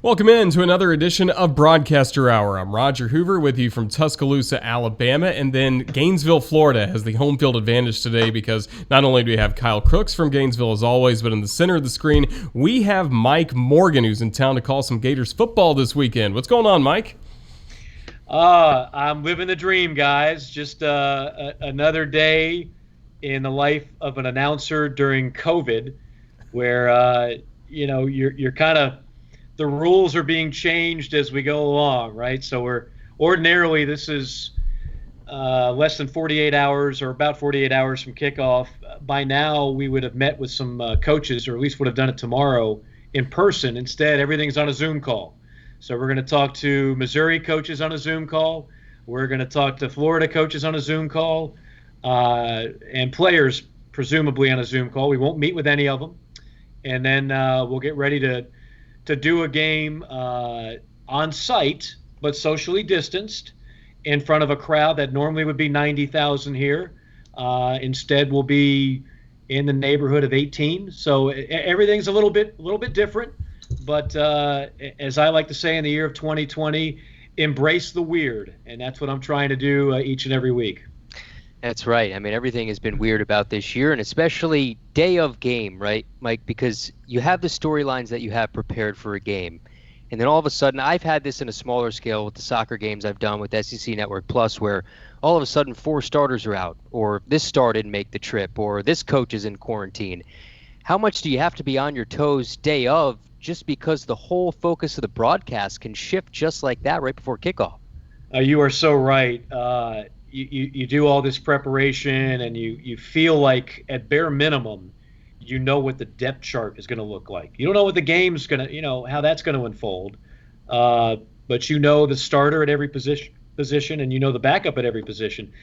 Welcome in to another edition of Broadcaster Hour. I'm Roger Hoover with you from Tuscaloosa, Alabama, and then Gainesville, Florida has the home field advantage today because not only do we have Kyle Crooks from Gainesville as always, but in the center of the screen, we have Mike Morgan who's in town to call some Gators football this weekend. What's going on, Mike? I'm living the dream, guys. Just another day in the life of an announcer during COVID where, you're kind of, the rules are being changed as we go along, right? So ordinarily this is less than 48 hours or about 48 hours from kickoff. By now we would have met with some coaches, or at least would have done it tomorrow in person. Instead, everything's on a Zoom call. So we're going to talk to Missouri coaches on a Zoom call. We're going to talk to Florida coaches on a Zoom call, and players presumably on a Zoom call. We won't meet with any of them. And then we'll get ready to do a game on site, but socially distanced in front of a crowd that normally would be 90,000 here. Instead, we'll be in the neighborhood of 18. So everything's a little bit different. But as I like to say in the year of 2020, embrace the weird. And that's what I'm trying to do each and every week. That's right. I mean, everything has been weird about this year, and especially day of game, right, Mike? Because you have the storylines that you have prepared for a game. And then all of a sudden, I've had this in a smaller scale with the soccer games I've done with SEC Network Plus, where all of a sudden 4 starters are out, or this star didn't make the trip, or this coach is in quarantine. How much do you have to be on your toes day of, just because the whole focus of the broadcast can shift just like that right before kickoff? You are so right. You do all this preparation, and you feel like at bare minimum you know what the depth chart is going to look like. You don't know what the game's going to, how that's going to unfold, but you know the starter at every position, and you know the backup at every position.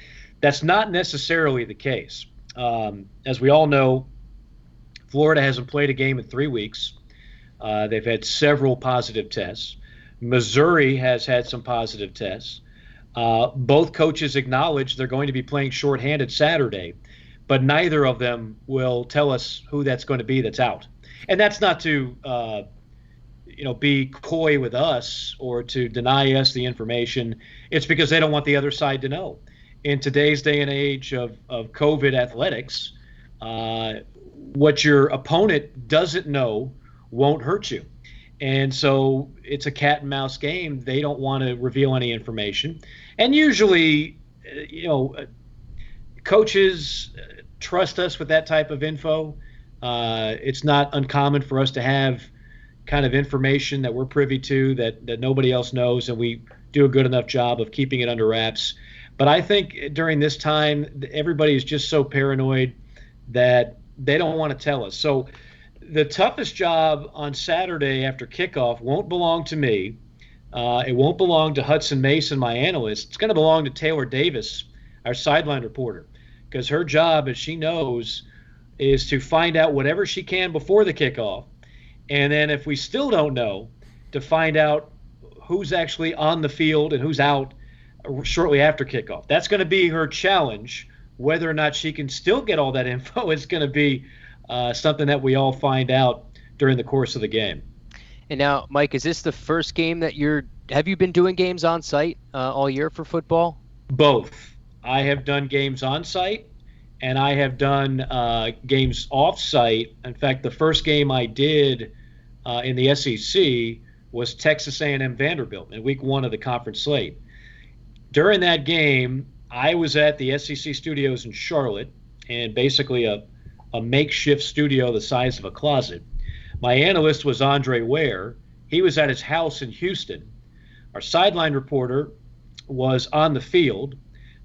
That's not necessarily the case. As we all know, Florida hasn't played a game in 3 weeks. They've had several positive tests. Missouri has had some positive tests. Both coaches acknowledge they're going to be playing shorthanded Saturday, but neither of them will tell us who that's going to be that's out. And that's not to, be coy with us or to deny us the information. It's because they don't want the other side to know. In today's day and age of COVID athletics, what your opponent doesn't know won't hurt you. And so it's a cat and mouse game. They don't want to reveal any information. And usually, coaches trust us with that type of info. It's not uncommon for us to have kind of information that we're privy to that nobody else knows, and we do a good enough job of keeping it under wraps. But I think during this time, everybody is just so paranoid that they don't want to tell us. So the toughest job on Saturday after kickoff won't belong to me. It won't belong to Hudson Mason, my analyst. It's going to belong to Taylor Davis, our sideline reporter, because her job, as she knows, is to find out whatever she can before the kickoff. And then if we still don't know, to find out who's actually on the field and who's out shortly after kickoff. That's going to be her challenge. Whether or not she can still get all that info is going to be something that we all find out during the course of the game. And now, Mike, is this the first game that have you been doing games on site all year for football? Both. I have done games on site, and I have done games off site. In fact, the first game I did in the SEC was Texas A&M Vanderbilt in week 1 of the conference slate. During that game, I was at the SEC studios in Charlotte, and basically a makeshift studio the size of a closet. My analyst was Andre Ware. He was at his house in Houston. Our sideline reporter was on the field.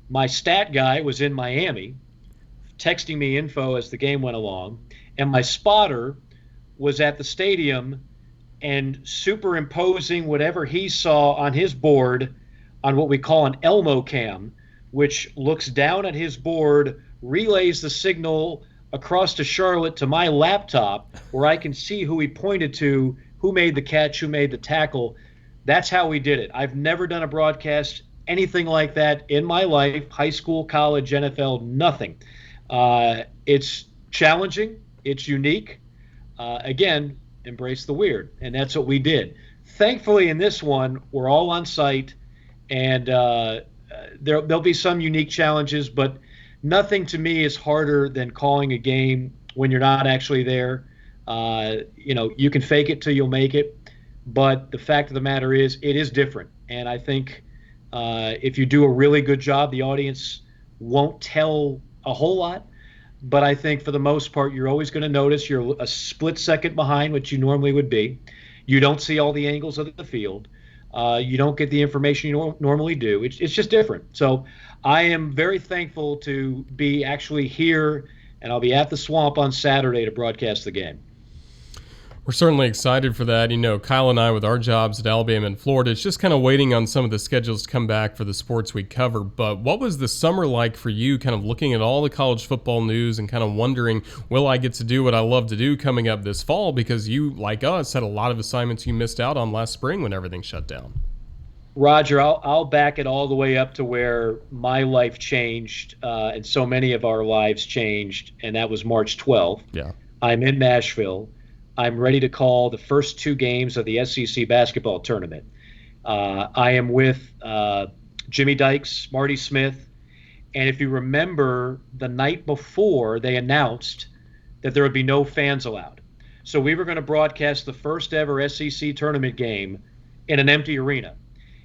My stat guy was in Miami, texting me info as the game went along. And my spotter was at the stadium and superimposing whatever he saw on his board on what we call an Elmo cam, which looks down at his board, relays the signal across to Charlotte to my laptop where I can see who he pointed to, who made the catch, who made the tackle. That's how we did it. I've never done a broadcast anything like that in my life, high school, college, NFL, nothing. It's challenging. It's unique. Again, embrace the weird. And that's what we did. thankfully in this one, we're all on site, and there'll be some unique challenges, but nothing to me is harder than calling a game when you're not actually there. You can fake it till you'll make it, but the fact of the matter is, it is different. And I think if you do a really good job, the audience won't tell a whole lot. But I think for the most part, you're always going to notice you're a split second behind what you normally would be. You don't see all the angles of the field. You don't get the information you normally do. It's just different. So I am very thankful to be actually here, and I'll be at the Swamp on Saturday to broadcast the game. We're certainly excited for that. Kyle and I, with our jobs at Alabama and Florida, it's just kind of waiting on some of the schedules to come back for the sports we cover. But what was the summer like for you, kind of looking at all the college football news and kind of wondering, will I get to do what I love to do coming up this fall? Because you, like us, had a lot of assignments you missed out on last spring when everything shut down. Roger, I'll back it all the way up to where my life changed, and so many of our lives changed, and that was March 12th. Yeah. I'm in Nashville. I'm ready to call the first 2 games of the SEC basketball tournament. I am with Jimmy Dykes, Marty Smith, and if you remember, the night before they announced that there would be no fans allowed. So we were going to broadcast the first ever SEC tournament game in an empty arena.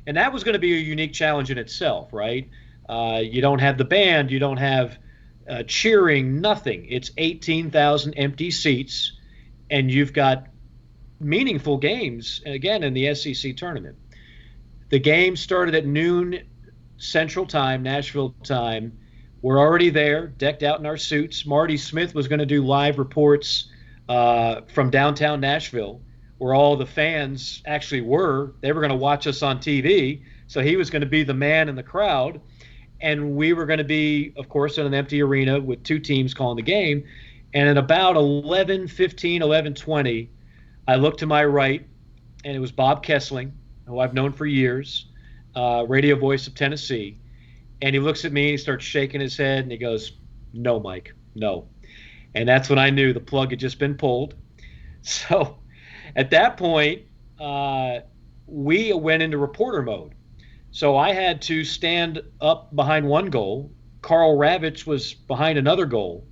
And that was going to be a unique challenge in itself, right? You don't have the band, you don't have cheering, nothing. It's 18,000 empty seats. And you've got meaningful games, again, in the SEC tournament. The game started at noon Central Time, Nashville time. We're already there, decked out in our suits. Marty Smith was going to do live reports from downtown Nashville, where all the fans actually were. They were going to watch us on TV, so he was going to be the man in the crowd. And we were going to be, of course, in an empty arena with 2 teams calling the game. And at about 11:15, 11:20, I looked to my right, and it was Bob Kessling, who I've known for years, radio voice of Tennessee. And he looks at me, and he starts shaking his head, and he goes, "No, Mike, no." And that's when I knew the plug had just been pulled. So at that point, we went into reporter mode. So I had to stand up behind one goal. Carl Ravitch was behind another goal.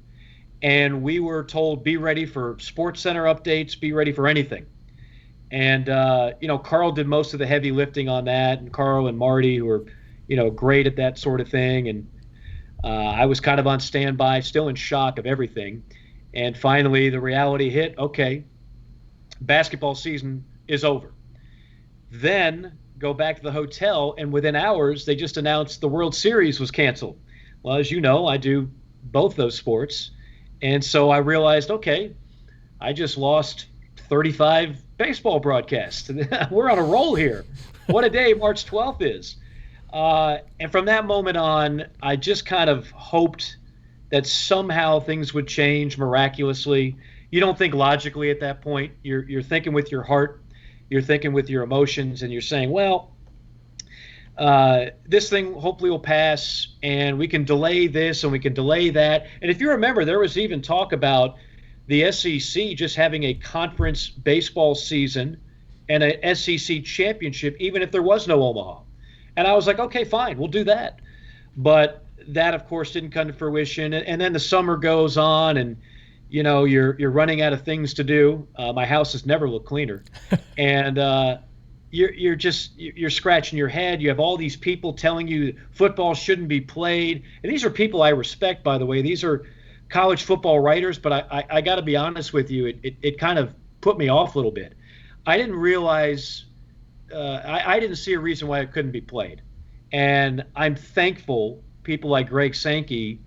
And we were told, be ready for Sports Center updates, be ready for anything. And, Carl did most of the heavy lifting on that, and Carl and Marty, who were, great at that sort of thing. And I was kind of on standby, still in shock of everything. And finally, the reality hit. Okay, basketball season is over. Then go back to the hotel, and within hours, they just announced the World Series was canceled. Well, as you know, I do both those sports. And so I realized, okay, I just lost 35 baseball broadcasts. We're on a roll here. What a day March 12th is. And from that moment on, I just kind of hoped that somehow things would change miraculously. You don't think logically at that point. You're thinking with your heart. You're thinking with your emotions, and you're saying, well, this thing hopefully will pass, and we can delay this and we can delay that. And if you remember, there was even talk about the SEC just having a conference baseball season and a SEC championship, even if there was no Omaha. And I was like, okay, fine, we'll do that. But that, of course, didn't come to fruition. And then the summer goes on, and you're running out of things to do. My house has never looked cleaner, and you're scratching your head. You have all these people telling you football shouldn't be played. And these are people I respect, by the way. These are college football writers, but I got to be honest with you. It kind of put me off a little bit. I didn't realize I didn't see a reason why it couldn't be played. And I'm thankful people like Greg Sankey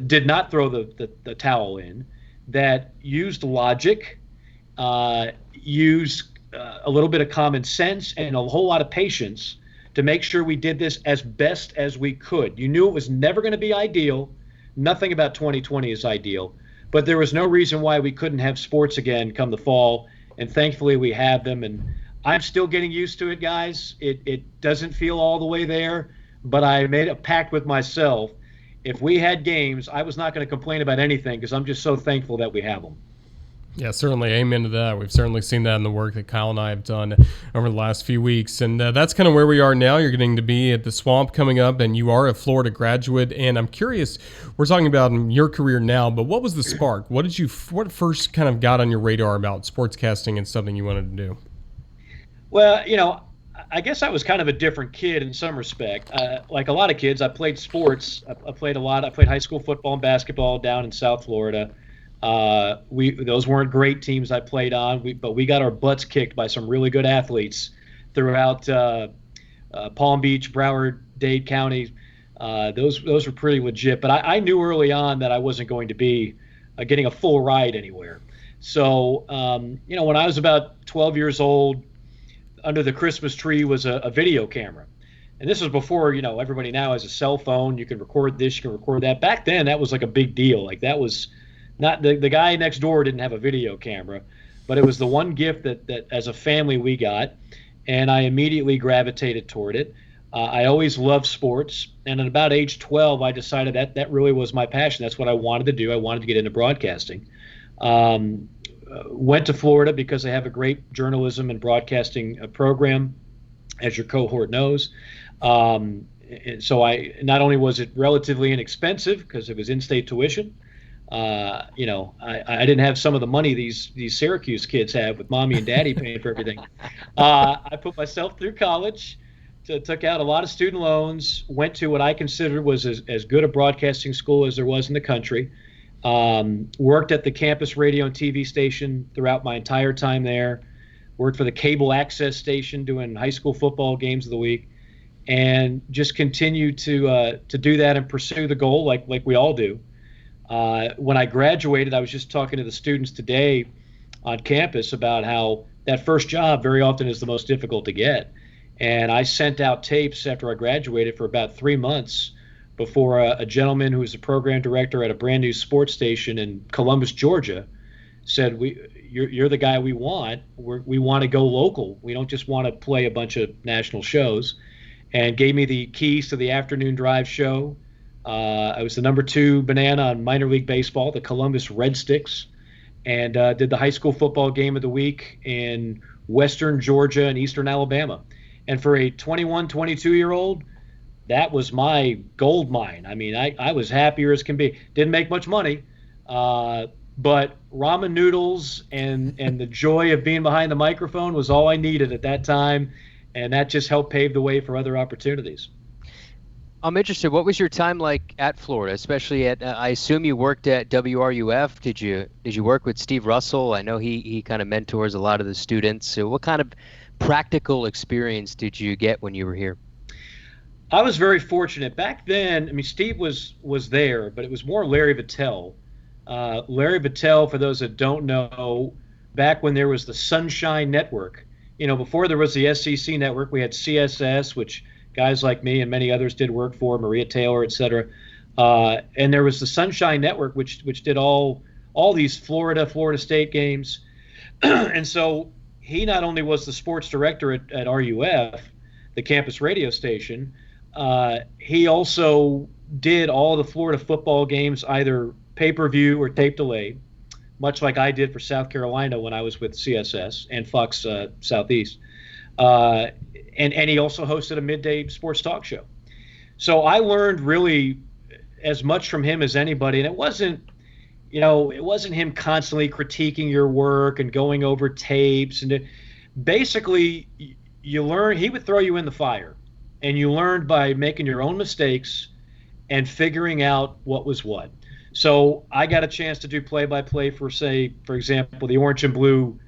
did not throw the towel in, that used logic, used a little bit of common sense and a whole lot of patience to make sure we did this as best as we could. You knew it was never going to be ideal. Nothing about 2020 is ideal, but there was no reason why we couldn't have sports again come the fall, and thankfully we have them. And I'm still getting used to it, guys. It doesn't feel all the way there, but I made a pact with myself. If we had games, I was not going to complain about anything because I'm just so thankful that we have them. Yeah, certainly. Amen to that. We've certainly seen that in the work that Kyle and I have done over the last few weeks. And that's kind of where we are now. You're getting to be at the Swamp coming up, and you are a Florida graduate. And I'm curious, we're talking about your career now, but what was the spark? What first kind of got on your radar about sportscasting and something you wanted to do? Well, I guess I was kind of a different kid in some respect. Like a lot of kids, I played sports. I played a lot. I played high school football and basketball down in South Florida. Those weren't great teams I played on, but we got our butts kicked by some really good athletes throughout Palm Beach, Broward, Dade County. Those were pretty legit. But I knew early on that I wasn't going to be getting a full ride anywhere. So when I was about 12 years old, under the Christmas tree was a video camera. And this was before, everybody now has a cell phone. You can record this, you can record that. Back then, that was like a big deal. Like that was not the guy next door didn't have a video camera, but it was the one gift that as a family we got. And I immediately gravitated toward it. I always loved sports. And at about age 12, I decided that really was my passion. That's what I wanted to do. I wanted to get into broadcasting. Went to Florida because they have a great journalism and broadcasting program, as your cohort knows. And so not only was it relatively inexpensive because it was in-state tuition, I didn't have some of the money these Syracuse kids have with mommy and daddy paying for everything. I put myself through college, took out a lot of student loans, went to what I considered was as good a broadcasting school as there was in the country. Worked at the campus radio and TV station throughout my entire time there. Worked for the cable access station doing high school football games of the week, and just continued to do that and pursue the goal like we all do. When I graduated, I was just talking to the students today on campus about how that first job very often is the most difficult to get. And I sent out tapes after I graduated for about 3 months before a gentleman who was a program director at a brand new sports station in Columbus, Georgia, said, you're the guy we want. We want to go local. We don't just want to play a bunch of national shows. And gave me the keys to the afternoon drive show. I was the number 2 banana on minor league baseball, the Columbus Red Sticks, and did the high school football game of the week in western Georgia and eastern Alabama. And for a 21, 22-year-old, that was my gold mine. I mean, I was happier as can be. Didn't make much money, but ramen noodles and the joy of being behind the microphone was all I needed at that time, and that just helped pave the way for other opportunities. I'm interested. What was your time like at Florida, especially at? I assume you worked at WRUF. Did you work with Steve Russell? I know he kind of mentors a lot of the students. So what kind of practical experience did you get when you were here? I was very fortunate back then. I mean, Steve was there, but it was more Larry Vittel. Larry Vittel, for those that don't know, back when there was the Sunshine Network, before there was the SEC network, we had CSS, which guys like me and many others did work for, Maria Taylor, et cetera. And there was the Sunshine Network, which did all these Florida State games. And so he not only was the sports director at RUF, the campus radio station, he also did all the Florida football games, either pay-per-view or tape delayed, much like I did for South Carolina when I was with CSS and Fox Southeast. And he also hosted a midday sports talk show. So I learned really as much from him as anybody. And it wasn't him constantly critiquing your work and going over tapes. And basically, you learn, he would throw you in the fire. And you learned by making your own mistakes and figuring out what was what. So I got a chance to do play-by-play for example, the Orange and Blue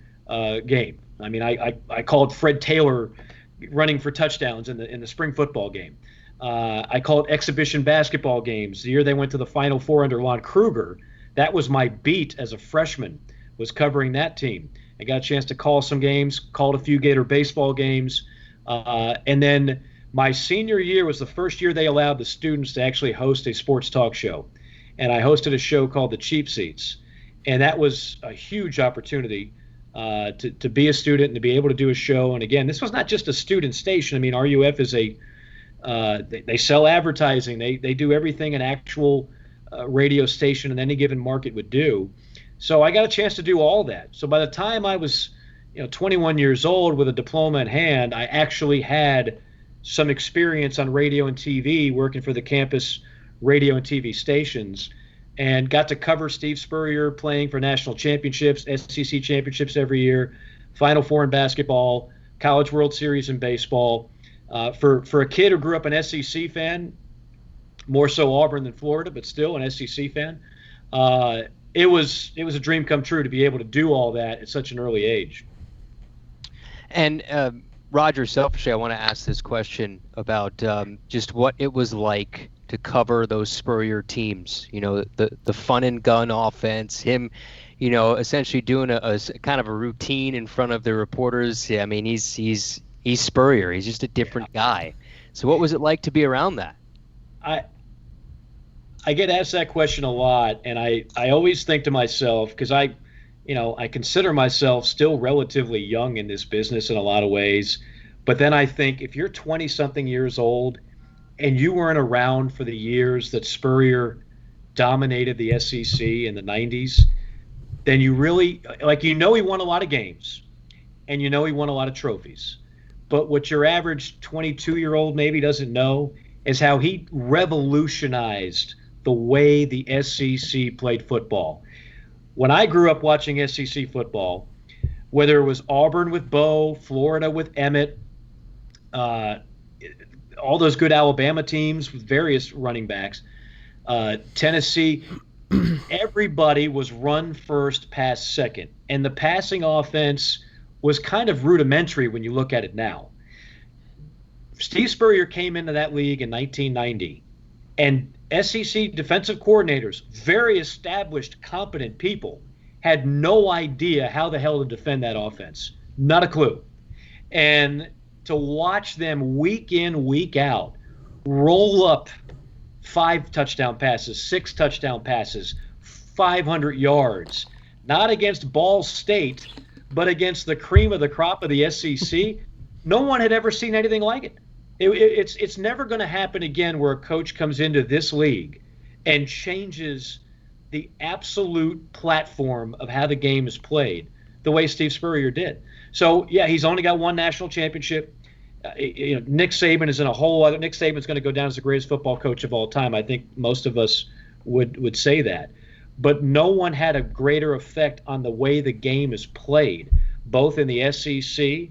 game. I mean, I called Fred Taylor running for touchdowns in the spring football game. I called exhibition basketball games. The year they went to the Final Four under Lon Kruger, that was my beat as a freshman, was covering that team. I got a chance to call some games, called a few Gator baseball games, and then my senior year was the first year they allowed the students to actually host a sports talk show. And I hosted a show called The Cheap Seats. And that was a huge opportunity to be a student and to be able to do a show. And again, this was not just a student station. I mean, RUF is they sell advertising. They do everything an actual radio station in any given market would do. So I got a chance to do all that. So by the time I was 21 years old with a diploma in hand, I actually had some experience on radio and TV working for the campus radio and TV stations, and got to cover Steve Spurrier playing for national championships, SEC championships every year, Final Four in basketball, College World Series in baseball. For a kid who grew up an SEC fan, more so Auburn than Florida, but still an SEC fan, it was a dream come true to be able to do all that at such an early age. And Roger, selfishly, I want to ask this question about just what it was like to cover those Spurrier teams. The fun and gun offense, him, essentially doing a kind of a routine in front of the reporters. Yeah, I mean, he's Spurrier. He's just a different guy. So what was it like to be around that? I get asked that question a lot, and I always think to myself, because I consider myself still relatively young in this business in a lot of ways, but then I think if you're 20-something years old and you weren't around for the years that Spurrier dominated the SEC in the 90s, then you really, he won a lot of games, and he won a lot of trophies. But what your average 22-year-old maybe doesn't know is how he revolutionized the way the SEC played football. When I grew up watching SEC football, whether it was Auburn with Bo, Florida with Emmett, all those good Alabama teams with various running backs, Tennessee, everybody was run first, pass second. And the passing offense was kind of rudimentary when you look at it now. Steve Spurrier came into that league in 1990, and SEC defensive coordinators, very established, competent people, had no idea how the hell to defend that offense. Not a clue. And to watch them week in, week out, roll up 5 touchdown passes, 6 touchdown passes, 500 yards, not against Ball State, but against the cream of the crop of the SEC, no one had ever seen anything like it. It's never going to happen again where a coach comes into this league and changes the absolute platform of how the game is played the way Steve Spurrier did. So, yeah, he's only got one national championship. Nick Saban is in a whole other – Nick Saban's going to go down as the greatest football coach of all time. I think most of us would say that. But no one had a greater effect on the way the game is played, both in the SEC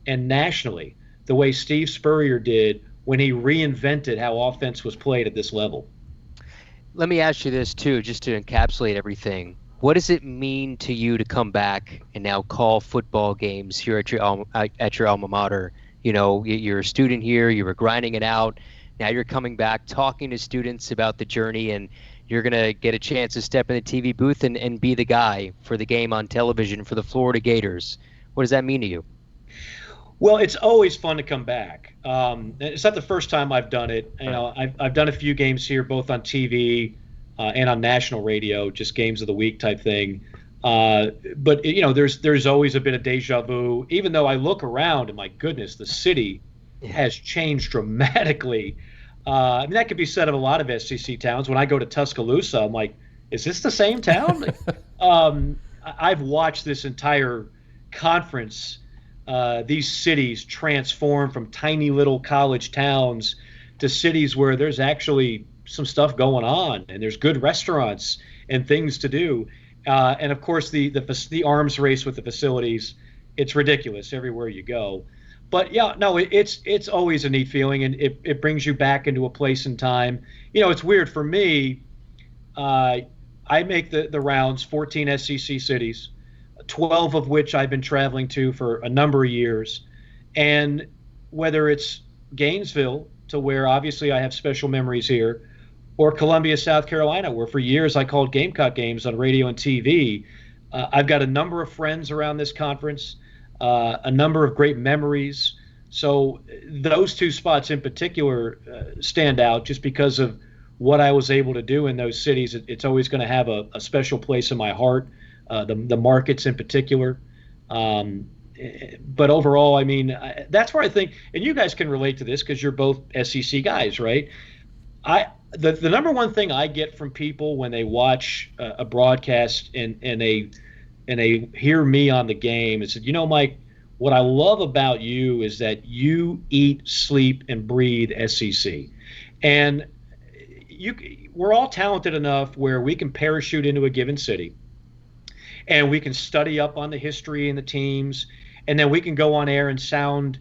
and nationally, the way Steve Spurrier did when he reinvented how offense was played at this level. Let me ask you this, too, just to encapsulate everything. What does it mean to you to come back and now call football games here at your alma mater? You're a student here, you were grinding it out. Now you're coming back, talking to students about the journey, and you're going to get a chance to step in the TV booth and be the guy for the game on television for the Florida Gators. What does that mean to you? Well, it's always fun to come back. It's not the first time I've done it. I've done a few games here, both on TV and on national radio, just games of the week type thing. But there's always a bit of deja vu. Even though I look around and my goodness, the city has changed dramatically. That could be said of a lot of SEC towns. When I go to Tuscaloosa, I'm like, is this the same town? I've watched this entire conference. These cities transform from tiny little college towns to cities where there's actually some stuff going on and there's good restaurants and things to do. And of course, the arms race with the facilities, it's ridiculous everywhere you go. But yeah, no, it's always a neat feeling, and it brings you back into a place and time. It's weird for me. I make the rounds, 14 SEC cities, 12 of which I've been traveling to for a number of years. And whether it's Gainesville, to where obviously I have special memories here, or Columbia, South Carolina, where for years I called Gamecock games on radio and TV, I've got a number of friends around this conference, a number of great memories. So those two spots in particular stand out just because of what I was able to do in those cities. It's always going to have a special place in my heart. The markets in particular. But overall, I mean, that's where I think, and you guys can relate to this because you're both SEC guys, right? The number one thing I get from people when they watch a broadcast and they hear me on the game is that, Mike, what I love about you is that you eat, sleep, and breathe SEC. And we're all talented enough where we can parachute into a given city and we can study up on the history and the teams, and then we can go on air and sound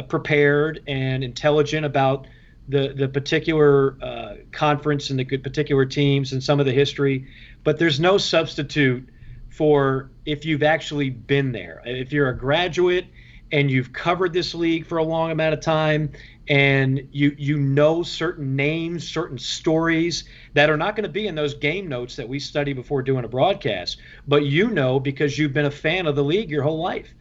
prepared and intelligent about the particular conference and the particular teams and some of the history. But there's no substitute for if you've actually been there. If you're a graduate and you've covered this league for a long amount of time, and you know certain names, certain stories that are not going to be in those game notes that we study before doing a broadcast, but because you've been a fan of the league your whole life.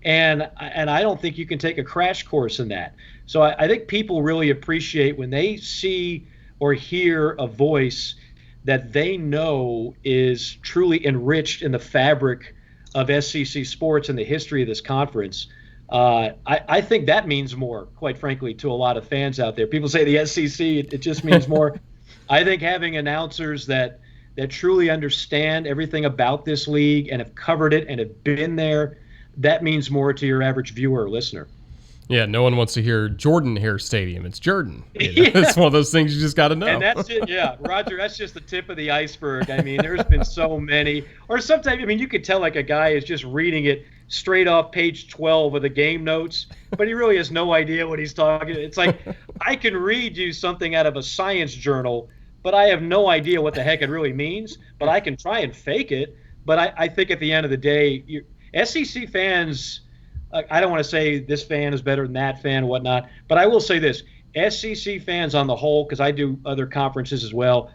And I don't think you can take a crash course in that. So I think people really appreciate when they see or hear a voice that they know is truly enriched in the fabric of SEC sports and the history of this conference. I think that means more, quite frankly, to a lot of fans out there. People say the SEC, it just means more. I think having announcers that truly understand everything about this league and have covered it and have been there, that means more to your average viewer or listener. Yeah, no one wants to hear Jordan Hare Stadium. It's Jordan. It's one of those things you just got to know. And that's it. Yeah, Roger, that's just the tip of the iceberg. I mean, there's been so many. Or sometimes, you could tell like a guy is just reading it straight off page 12 of the game notes, but he really has no idea what he's talking. It's like I can read you something out of a science journal, but I have no idea what the heck it really means. But I can try and fake it. But I think at the end of the day, SEC fans, I don't want to say this fan is better than that fan and whatnot, but I will say this. SEC fans on the whole, because I do other conferences as well,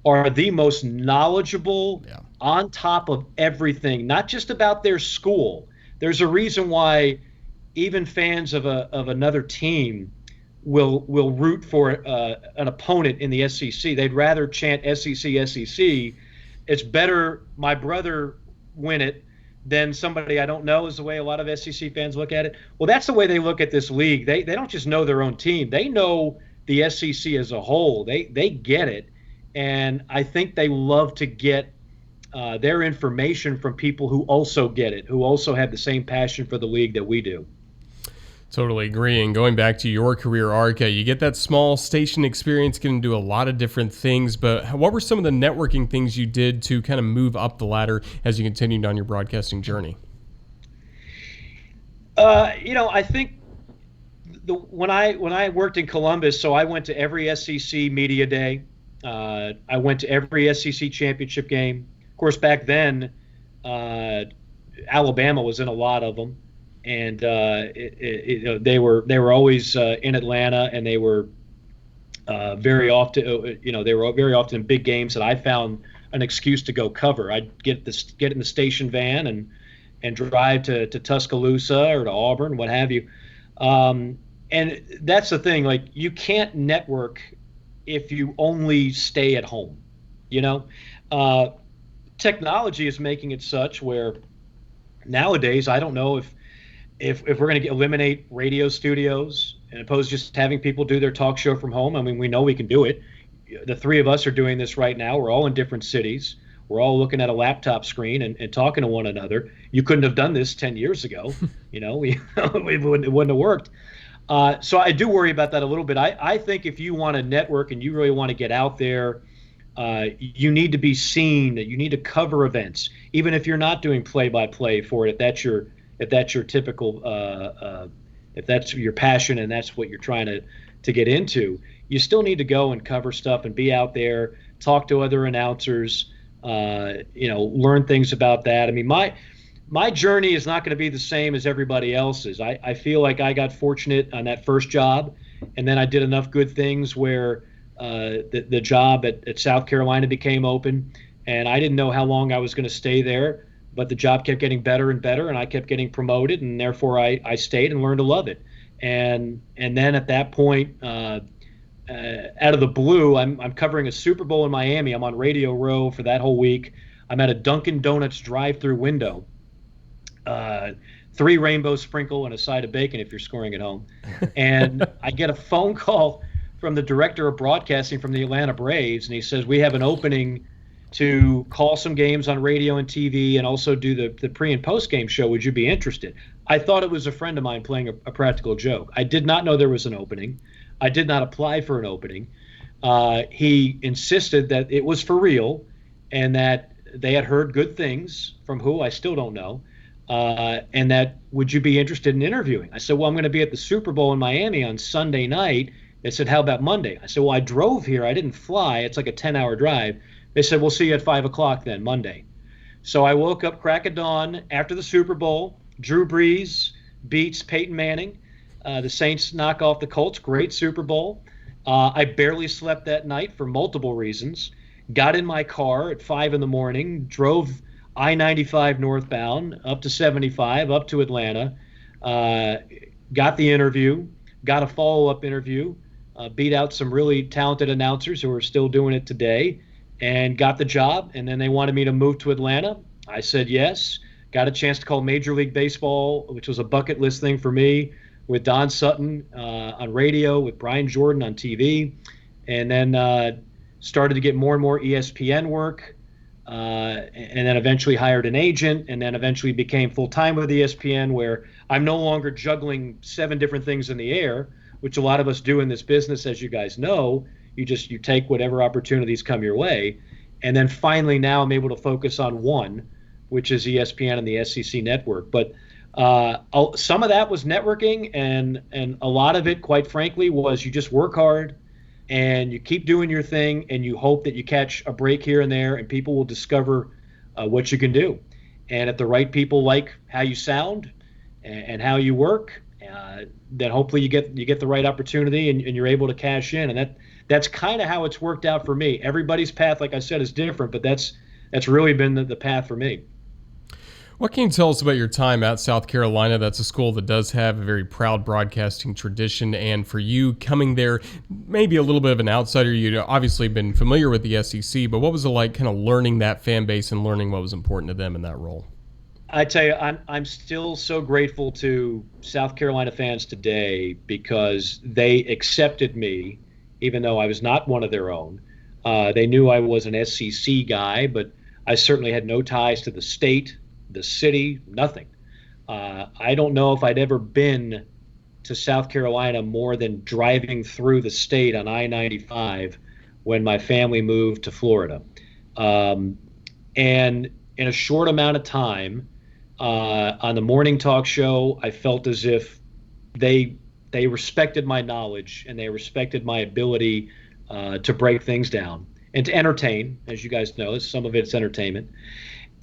are the most knowledgeable, on top of everything, not just about their school. There's a reason why even fans of another team will root for an opponent in the SEC. They'd rather chant SEC, SEC. It's better my brother win it than somebody I don't know, is the way a lot of SEC fans look at it. Well, that's the way they look at this league. They don't just know their own team. They know the SEC as a whole. They get it. And I think they love to get their information from people who also get it, who also have the same passion for the league that we do. Totally agree. And going back to your career arc, you get that small station experience, getting to do a lot of different things. But what were some of the networking things you did to kind of move up the ladder as you continued on your broadcasting journey? I think when I worked in Columbus, so I went to every SEC media day. I went to every SEC championship game. Of course, back then, Alabama was in a lot of them. And they were always in Atlanta, and they were very often, they were very often in big games that I found an excuse to go cover. I'd get in the station van and drive to Tuscaloosa or to Auburn, what have you. And that's the thing, like, you can't network if you only stay at home. Technology is making it such where nowadays, I don't know if we're going to eliminate radio studios and opposed to just having people do their talk show from home. I mean, we know we can do it. The three of us are doing this right now. We're all in different cities. We're all looking at a laptop screen and talking to one another. You couldn't have done this 10 years ago. It wouldn't have worked. So I do worry about that a little bit. I think if you want to network and you really want to get out there, you need to be seen. You need to cover events, even if you're not doing play-by-play for it. If that's your typical, if that's your passion and that's what you're trying to get into, you still need to go and cover stuff and be out there, talk to other announcers, learn things about that. I mean, my journey is not going to be the same as everybody else's. I feel like I got fortunate on that first job, and then I did enough good things where the job at South Carolina became open, and I didn't know how long I was going to stay there. But the job kept getting better and better, and I kept getting promoted, and therefore I stayed and learned to love it. And then at that point, out of the blue, I'm covering a Super Bowl in Miami. I'm on Radio Row for that whole week. I'm at a Dunkin' Donuts drive-through window, 3 rainbow sprinkle and a side of bacon if you're scoring at home. And I get a phone call from the director of broadcasting from the Atlanta Braves, and he says, we have an opening to call some games on radio and TV and also do the pre and post game show. Would you be interested? I thought it was a friend of mine playing a practical joke. I did not know there was an opening. I did not apply for an opening. He insisted that it was for real and that they had heard good things from who I still don't know. And that, would you be interested in interviewing? I said, well, I'm going to be at the Super Bowl in Miami on Sunday night. They said, how about Monday? I said, well, I drove here. I didn't fly. It's like a 10-hour drive. They said, we'll see you at 5 o'clock then, Monday. So I woke up crack of dawn after the Super Bowl. Drew Brees beats Peyton Manning. The Saints knock off the Colts. Great Super Bowl. I barely slept that night for multiple reasons. Got in my car at 5 in the morning, drove I-95 northbound up to 75, up to Atlanta, got the interview, got a follow-up interview, beat out some really talented announcers who are still doing it today, and got the job. And then they wanted me to move to Atlanta. I said yes. Got a chance to call Major League Baseball, which was a bucket list thing for me, with Don Sutton on radio, with Brian Jordan on TV, and then started to get more and more ESPN work, and then eventually hired an agent, and then eventually became full-time with ESPN, where I'm no longer juggling 7 different things in the air, which a lot of us do in this business, as you guys know. You take whatever opportunities come your way. And then finally now I'm able to focus on one, which is ESPN and the SEC network. But some of that was networking, and a lot of it, quite frankly, was you just work hard and you keep doing your thing, and you hope that you catch a break here and there, and people will discover what you can do. And if the right people like how you sound and how you work, then hopefully you get the right opportunity and you're able to cash in. And that's kind of how it's worked out for me. Everybody's path, like I said, is different, but that's really been the path for me. What can you tell us about your time at South Carolina? That's a school that does have a very proud broadcasting tradition, and for you coming there, maybe a little bit of an outsider, you'd obviously been familiar with the SEC, but what was it like kind of learning that fan base and learning what was important to them in that role? I tell you, I'm still so grateful to South Carolina fans today because they accepted me, even though I was not one of their own. They knew I was an SEC guy, but I certainly had no ties to the state, the city, nothing. I don't know if I'd ever been to South Carolina more than driving through the state on I-95 when my family moved to Florida. And in a short amount of time, on the morning talk show, I felt as if they respected my knowledge and they respected my ability to break things down and to entertain. As you guys know, some of it's entertainment.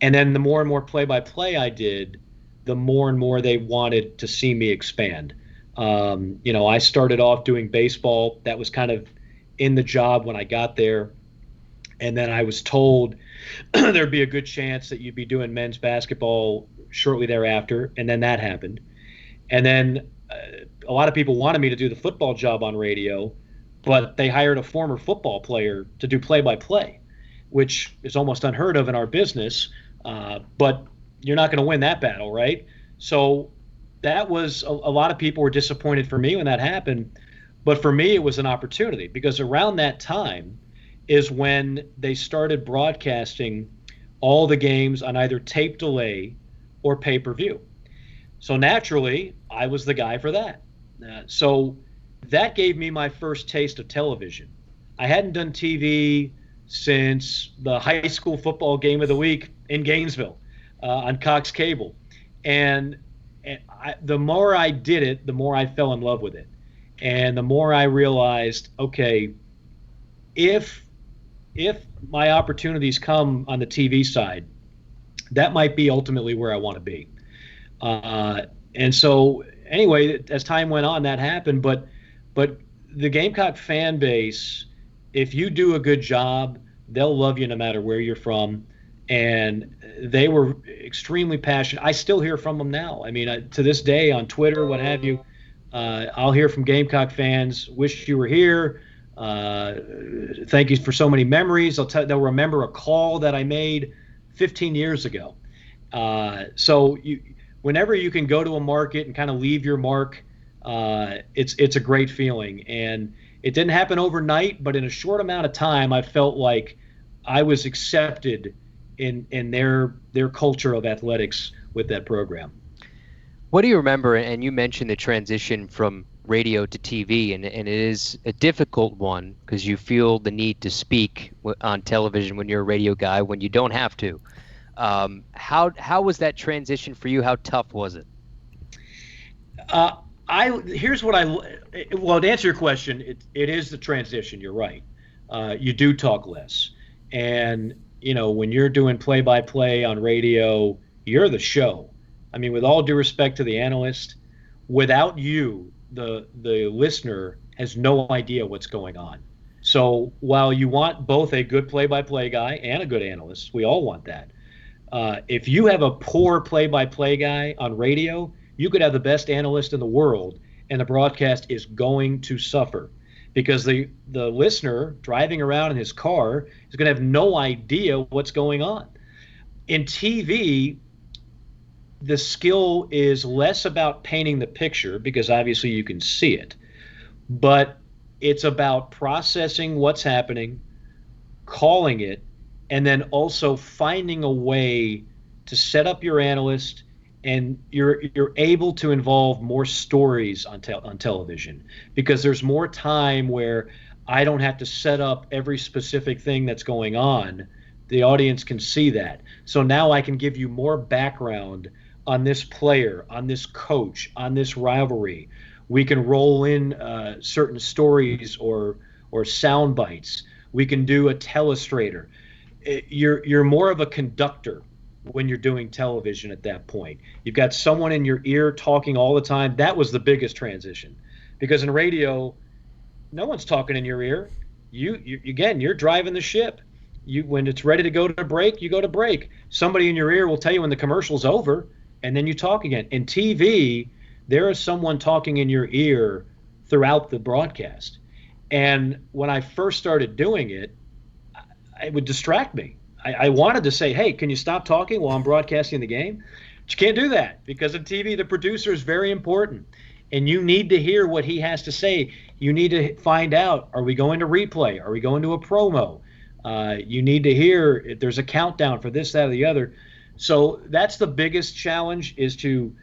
And then the more and more play-by-play I did, the more and more they wanted to see me expand. I started off doing baseball. That was kind of in the job when I got there. And then I was told there'd be a good chance that you'd be doing men's basketball shortly thereafter. And then that happened. And then a lot of people wanted me to do the football job on radio, but they hired a former football player to do play-by-play, which is almost unheard of in our business. But you're not going to win that battle, right? So that was a lot of people were disappointed for me when that happened. But for me, it was an opportunity because around that time is when they started broadcasting all the games on either tape delay or pay-per-view. So naturally, I was the guy for that. So that gave me my first taste of television. I hadn't done TV since the high school football game of the week in Gainesville on Cox Cable. And the more I did it, the more I fell in love with it. And the more I realized, okay, if my opportunities come on the TV side, that might be ultimately where I want to be. And so anyway, as time went on, that happened. But the Gamecock fan base, if you do a good job, they'll love you no matter where you're from. And they were extremely passionate. I still hear from them now. I mean, to this day on Twitter, what have you, I'll hear from Gamecock fans, wish you were here. Thank you for so many memories. They'll remember a call that I made 15 years ago. So whenever you can go to a market and kind of leave your mark, it's a great feeling. And It didn't happen overnight, but in a short amount of time, I felt like I was accepted in their culture of athletics with that program. What do you remember? And you mentioned the transition from radio to TV, and it is a difficult one because you feel the need to speak on television when you're a radio guy when you don't have to. How was that transition for you? How tough was it? Here's what well, to answer your question, it is the transition. You're right. You do talk less, and when you're doing play-by-play on radio, you're the show. I mean, with all due respect to the analyst, without you, the listener has no idea what's going on. So while you want both a good play-by-play guy and a good analyst, we all want that. If you have a poor play-by-play guy on radio, you could have the best analyst in the world, and the broadcast is going to suffer because the listener driving around in his car is going to have no idea what's going on. In TV, the skill is less about painting the picture because obviously you can see it, but it's about processing what's happening, calling it, and then also finding a way to set up your analyst, and you're able to involve more stories on television because there's more time where I don't have to set up every specific thing that's going on. The audience can see that. So now I can give you more background on this player, on this coach, on this rivalry. We can roll in certain stories or sound bites. We can do a telestrator. You're more of a conductor when you're doing television at that point. You've got someone in your ear talking all the time. That was the biggest transition because in radio, no one's talking in your ear. You're driving the ship. When it's ready to go to break, you go to break. Somebody in your ear will tell you when the commercial's over, and then you talk again. In TV, there is someone talking in your ear throughout the broadcast. And when I first started doing it, it would distract me. I wanted to say, hey, can you stop talking while I'm broadcasting the game? But you can't do that because in TV, the producer is very important. And you need to hear what he has to say. You need to find out, are we going to replay? Are we going to a promo? You need to hear if there's a countdown for this, that, or the other. So that's the biggest challenge, is to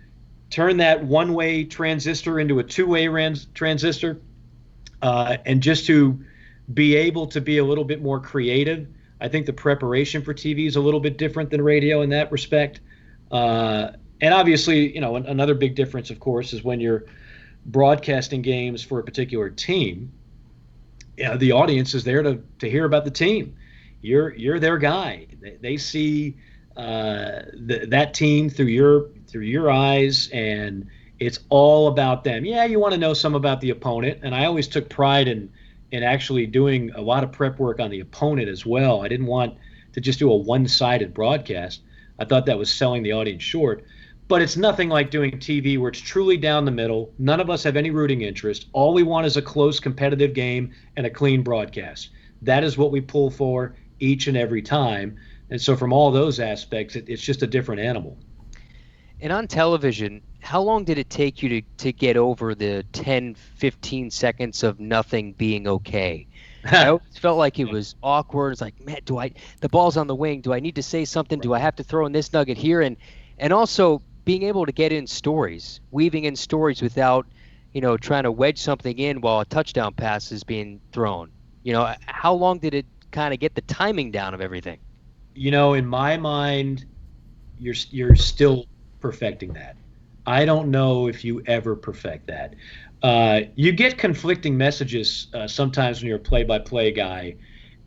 turn that one-way transistor into a two-way transistor, and just to be able to be a little bit more creative. I think the preparation for TV is a little bit different than radio in that respect. And obviously, another big difference, of course, is when you're broadcasting games for a particular team, the audience is there to hear about the team. You're their guy. They see that team through your eyes, and it's all about them. Yeah, you want to know some about the opponent, and I always took pride in actually doing a lot of prep work on the opponent as well. I didn't want to just do a one-sided broadcast. I thought that was selling the audience short. But it's nothing like doing TV where it's truly down the middle. None of us have any rooting interest. All we want is a close, competitive game and a clean broadcast. That is what we pull for each and every time. And so from all those aspects, it's just a different animal. And on television, how long did it take you to get over the 10, 15 seconds of nothing being okay? I always felt like it was awkward. It's like, man, the ball's on the wing. Do I need to say something? Do I have to throw in this nugget here? And also being able to get in stories, weaving in stories without, trying to wedge something in while a touchdown pass is being thrown. How long did it kind of get the timing down of everything? In my mind, you're still perfecting that. I don't know if you ever perfect that. You get conflicting messages sometimes when you're a play-by-play guy.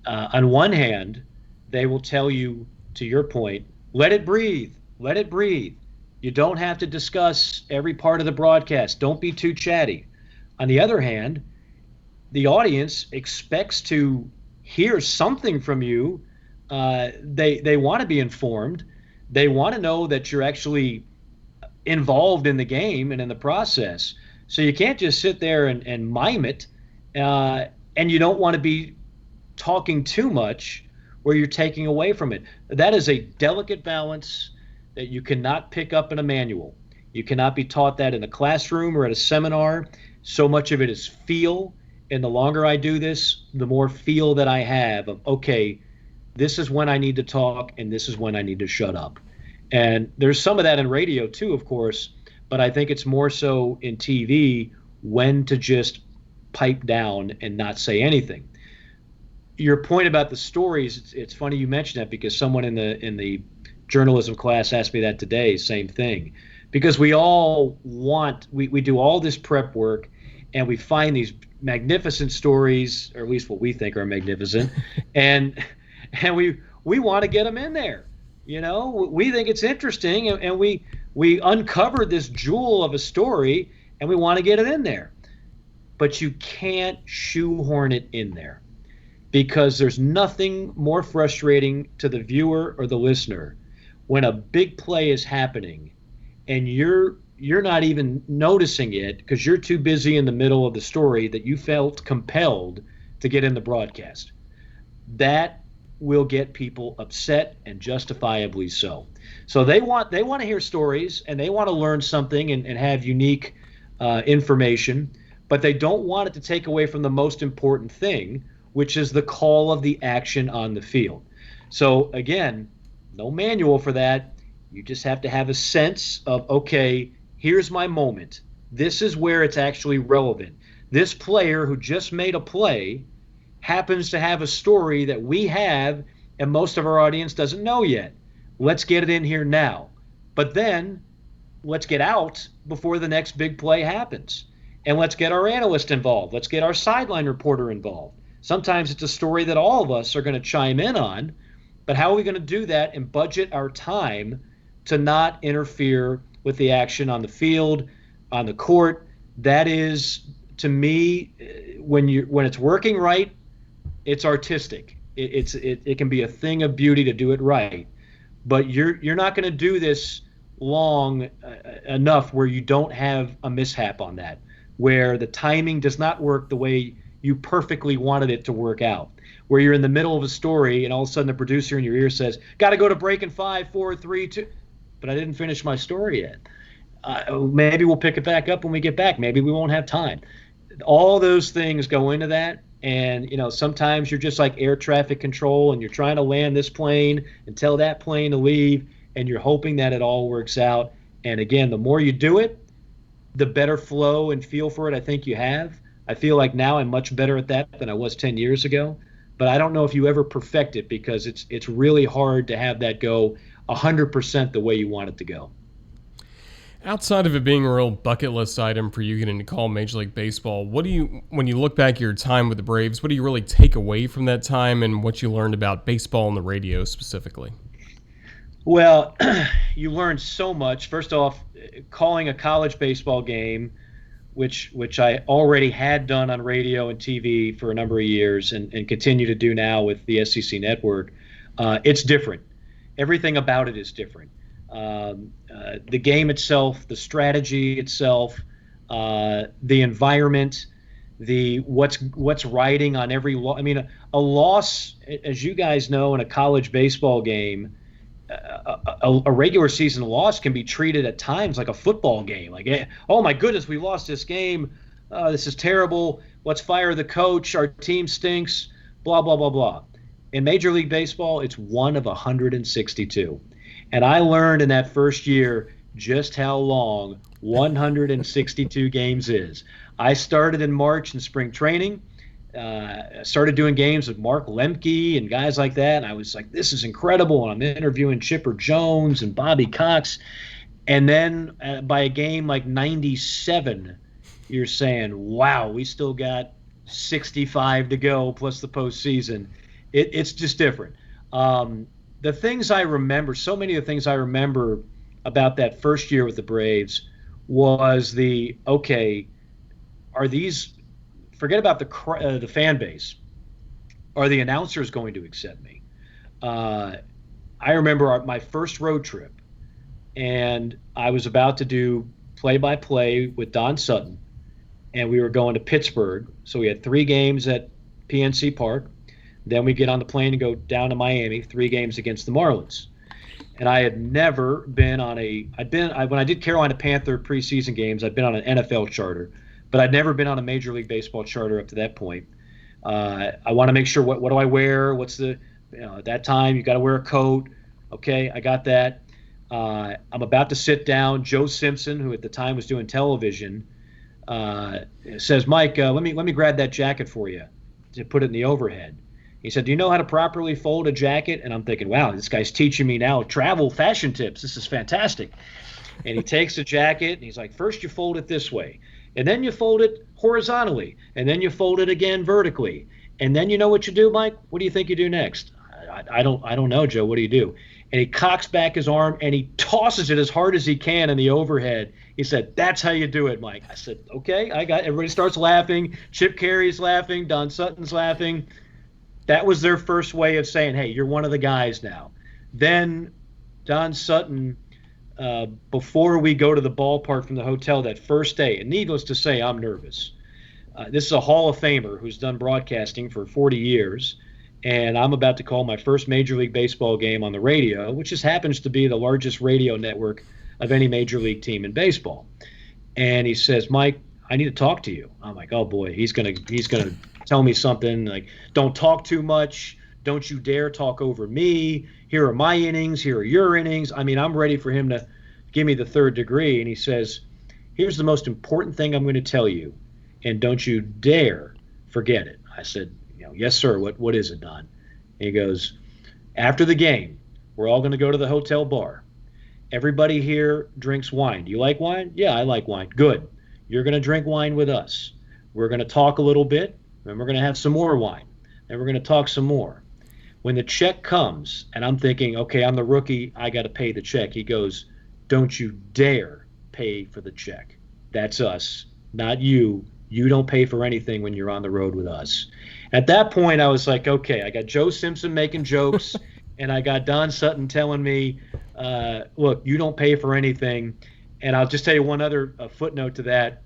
On one hand, they will tell you, to your point, let it breathe, let it breathe. You don't have to discuss every part of the broadcast. Don't be too chatty. On the other hand, the audience expects to hear something from you. They want to be informed. They want to know that you're actually involved in the game and in the process. So you can't just sit there and mime it, and you don't want to be talking too much where you're taking away from it. That is a delicate balance that you cannot pick up in a manual. You cannot be taught that in a classroom or at a seminar. So much of it is feel And the longer I do this, the more feel that I have of, okay, this is when I need to talk and this is when I need to shut up. And there's some of that in radio too, of course, but I think it's more so in TV when to just pipe down and not say anything. Your point about the stories, it's funny you mentioned that because someone in the journalism class asked me that today, same thing. Because we all we do all this prep work and we find these magnificent stories, or at least what we think are magnificent, and we want to get them in there. We think it's interesting, and we uncovered this jewel of a story, and we want to get it in there. But you can't shoehorn it in there because there's nothing more frustrating to the viewer or the listener when a big play is happening and you're not even noticing it because you're too busy in the middle of the story that you felt compelled to get in the broadcast. That will get people upset, and justifiably so. So they want to hear stories and they want to learn something and have unique information, but they don't want it to take away from the most important thing, which is the call of the action on the field. So again, no manual for that. You just have to have a sense of, okay, here's my moment. This is where it's actually relevant. This player who just made a play happens to have a story that we have and most of our audience doesn't know yet. Let's get it in here now. But then let's get out before the next big play happens. And let's get our analyst involved. Let's get our sideline reporter involved. Sometimes it's a story that all of us are going to chime in on, but how are we going to do that and budget our time to not interfere with the action on the field, on the court? That is, to me, when it's working right, it's artistic. It can be a thing of beauty to do it right, but you're not going to do this long enough where you don't have a mishap on that, where the timing does not work the way you perfectly wanted it to work out, where you're in the middle of a story and all of a sudden the producer in your ear says, got to go to break in 5, 4, 3, 2, but I didn't finish my story yet. Maybe we'll pick it back up when we get back. Maybe we won't have time. All those things go into that. And, sometimes you're just like air traffic control and you're trying to land this plane and tell that plane to leave and you're hoping that it all works out. And again, the more you do it, the better flow and feel for it I think you have. I feel like now I'm much better at that than I was 10 years ago. But I don't know if you ever perfect it because it's really hard to have that go 100% the way you want it to go. Outside of it being a real bucket list item for you getting to call Major League Baseball, when you look back at your time with the Braves, what do you really take away from that time and what you learned about baseball and the radio specifically? Well, you learn so much. First off, calling a college baseball game, which I already had done on radio and TV for a number of years and continue to do now with the SEC network, it's different. Everything about it is different. The game itself, the strategy itself, the environment, what's riding on every loss. I mean, a loss, as you guys know, in a college baseball game, a regular season loss can be treated at times like a football game. Like, oh my goodness, we lost this game. This is terrible. Let's fire the coach. Our team stinks. Blah, blah, blah, blah. In Major League Baseball, it's one of 162. And I learned in that first year just how long 162 games is. I started in March in spring training. Started doing games with Mark Lemke and guys like that. And I was like, this is incredible. And I'm interviewing Chipper Jones and Bobby Cox. And then by a game like 97, you're saying, wow, we still got 65 to go plus the postseason. It's just different. The things I remember, so many of the things I remember about that first year with the Braves was forget about the fan base. Are the announcers going to accept me? I remember my first road trip, and I was about to do play-by-play with Don Sutton, and we were going to Pittsburgh. So we had 3 games at PNC Park. Then we get on the plane and go down to Miami, 3 games against the Marlins. And I had never been on when I did Carolina Panther preseason games, I'd been on an NFL charter, but I'd never been on a Major League Baseball charter up to that point. I want to make sure what do I wear? What's the at that time you got to wear a coat. Okay, I got that. I'm about to sit down. Joe Simpson, who at the time was doing television, says, "Mike, let me grab that jacket for you to put it in the overhead." He said, "Do you know how to properly fold a jacket?" And I'm thinking, "Wow, this guy's teaching me now travel fashion tips. This is fantastic." And he takes the jacket and he's like, "First you fold it this way, and then you fold it horizontally, and then you fold it again vertically, and then you know what you do, Mike? What do you think you do next?" I don't know, Joe. What do you do? And he cocks back his arm and he tosses it as hard as he can in the overhead. He said, "That's how you do it, Mike." I said, "Okay, I got it." Everybody starts laughing. Chip Carey's laughing. Don Sutton's laughing. That was their first way of saying, "Hey, you're one of the guys now." Then Don Sutton, before we go to the ballpark from the hotel that first day, and needless to say, I'm nervous. This is a Hall of Famer who's done broadcasting for 40 years. And I'm about to call my first Major League Baseball game on the radio, which just happens to be the largest radio network of any Major League team in baseball. And he says, "Mike, I need to talk to you." I'm like, "Oh boy, he's gonna tell me something like, don't talk too much, don't you dare talk over me. Here are my innings, here are your innings." I mean, I'm ready for him to give me the third degree. And he says, "Here's the most important thing I'm going to tell you, and don't you dare forget it." I said, "Yes, sir. What is it, Don?" And he goes, "After the game, we're all going to go to the hotel bar. Everybody here drinks wine. Do you like wine?" "Yeah, I like wine." "Good. You're going to drink wine with us. We're going to talk a little bit, then we're going to have some more wine. Then we're going to talk some more. When the check comes," and I'm thinking, okay, I'm the rookie, I got to pay the check. He goes, "Don't you dare pay for the check. That's us, not you. You don't pay for anything when you're on the road with us." At that point, I was like, okay, I got Joe Simpson making jokes, and I got Don Sutton telling me, "Look, you don't pay for anything." And I'll just tell you one other footnote to that.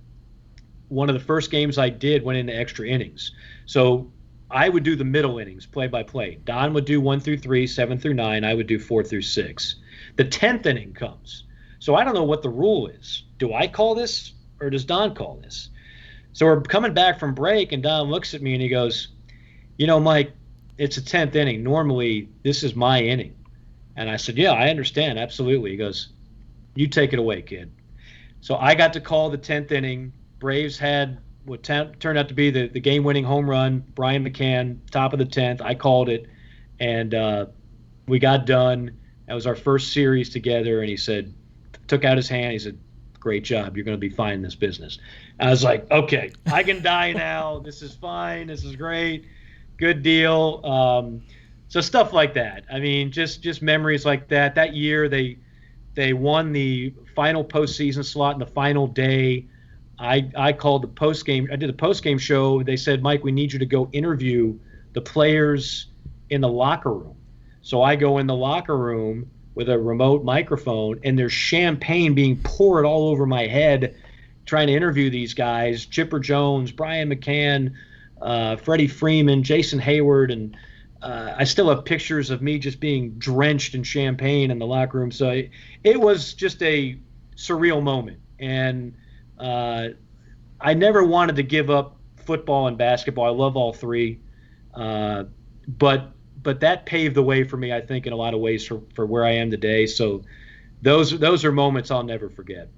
One of the first games I did went into extra innings. So I would do the middle innings, play by play. Don would do 1 through 3, 7 through 9. I would do 4 through 6. The 10th inning comes. So I don't know what the rule is. Do I call this or does Don call this? So we're coming back from break, and Don looks at me and he goes, "Mike, it's a 10th inning. Normally, this is my inning." And I said, "Yeah, I understand. Absolutely." He goes, "You take it away, kid." So I got to call the 10th inning. Braves had what turned out to be the game-winning home run, Brian McCann, top of the 10th. I called it, and we got done. That was our first series together, and he said, took out his hand. He said, "Great job. You're going to be fine in this business." I was like, okay, I can die now. This is fine. This is great. Good deal. So stuff like that. I mean, just memories like that. That year they won the final postseason slot in the final day. I called the postgame. I did the postgame show. They said, "Mike, we need you to go interview the players in the locker room." So I go in the locker room with a remote microphone, and there's champagne being poured all over my head trying to interview these guys, Chipper Jones, Brian McCann, Freddie Freeman, Jason Hayward, and I still have pictures of me just being drenched in champagne in the locker room. So it was just a surreal moment. And I never wanted to give up football and basketball. I love all three. But that paved the way for me, I think, in a lot of ways for where I am today. So those are moments I'll never forget.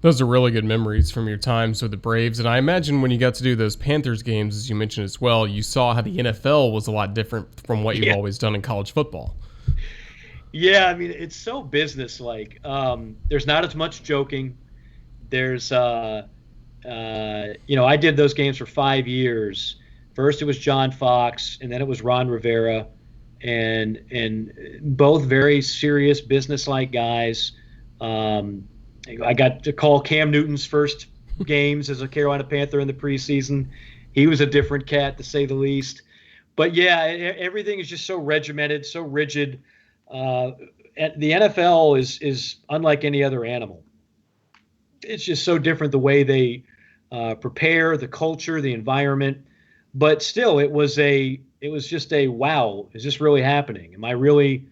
Those are really good memories from your times with the Braves. And I imagine when you got to do those Panthers games, as you mentioned as well, you saw how the NFL was a lot different from what you've always done in college football. Yeah, I mean, it's so business-like. There's not as much joking. There's, I did those games for 5 years. First it was John Fox, and then it was Ron Rivera, and both very serious business-like guys. I got to call Cam Newton's first games as a Carolina Panther in the preseason. He was a different cat, to say the least. But yeah, everything is just so regimented, so rigid. The NFL is unlike any other animal. It's just so different the way they prepare, the culture, the environment. But still, it was just a wow. Is this really happening? Am I really?